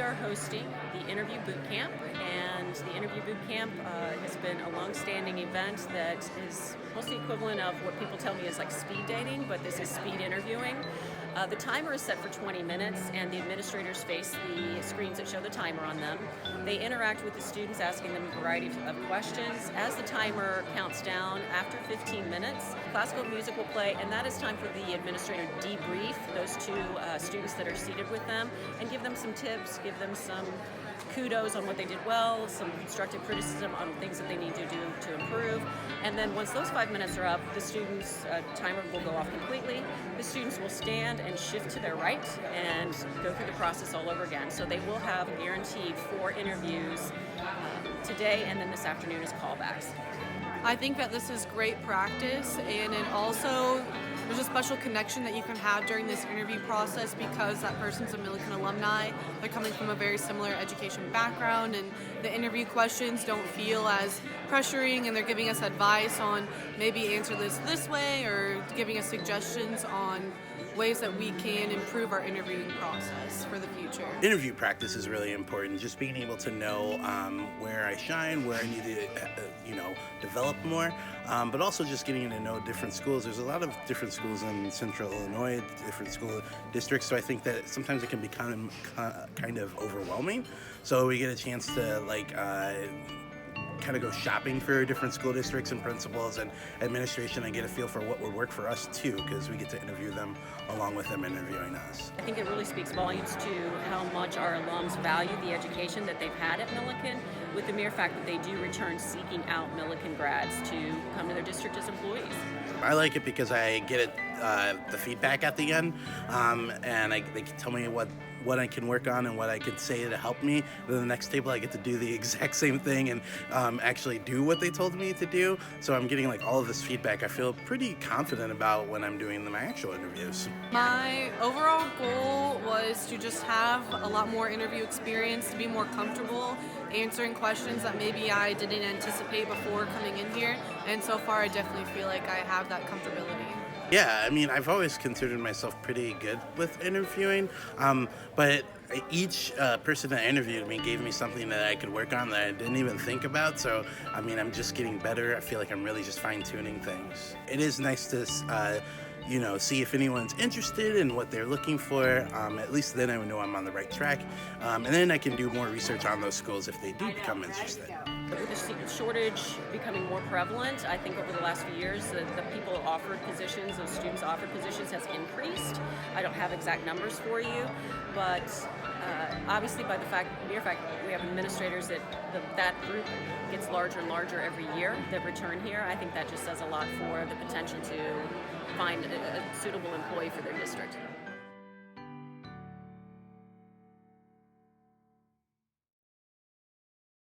are hosting the Interview Boot Camp, and the Interview Boot Camp has been a long-standing event that is mostly equivalent of what people tell me is like speed dating, but this is speed interviewing. The timer is set for 20 minutes, and the administrators face the screens that show the timer on them. They interact with the students, asking them a variety of questions. As the timer counts down, after 15 minutes, classical music will play, and that is time for the administrator to debrief those two students that are seated with them and give them some tips, give them some kudos on what they did well, some constructive criticism on things that they need to do to improve. And then once those 5 minutes are up, the students' timer will go off completely. The students will stand and shift to their right and go through the process all over again. So they will have guaranteed 4 interviews today, and then this afternoon is callbacks. I think that this is great practice, and it also there's a special connection that you can have during this interview process because that person's a Millikan alumni. They're coming from a very similar education background, and the interview questions don't feel as pressuring, and they're giving us advice on maybe answer this way or giving us suggestions on ways that we can improve our interviewing process for the future. Interview practice is really important. Just being able to know where I shine, where I need to, develop more, but also just getting to know different schools. There's a lot of different schools in Central Illinois, different school districts. So I think that sometimes it can be kind of overwhelming. So we get a chance to kind of go shopping for different school districts and principals and administration and get a feel for what would work for us too, because we get to interview them along with them interviewing us. I think it really speaks volumes to how much our alums value the education that they've had at Millikan, with the mere fact that they do return seeking out Millikan grads to come to their district as employees. I like it because I get the feedback at the end, and they can tell me what I can work on and what I could say to help me. Then the next table I get to do the exact same thing and actually do what they told me to do. So I'm getting all of this feedback. I feel pretty confident about when I'm doing my actual interviews. My overall goal was to just have a lot more interview experience, to be more comfortable answering questions that maybe I didn't anticipate before coming in here. And so far I definitely feel like I have that comfortability. Yeah, I mean, I've always considered myself pretty good with interviewing, but each person that interviewed me gave me something that I could work on that I didn't even think about. So, I mean, I'm just getting better. I feel like I'm really just fine-tuning things. It is nice to see if anyone's interested in what they're looking for. At least then I would know I'm on the right track. And then I can do more research on those schools if they do become interested. With the student shortage becoming more prevalent, I think over the last few years, the people offered positions, those students offered positions has increased. I don't have exact numbers for you, but obviously by the mere fact we have administrators that group gets larger and larger every year that return here. I think that just says a lot for the potential to find a suitable employee for their district.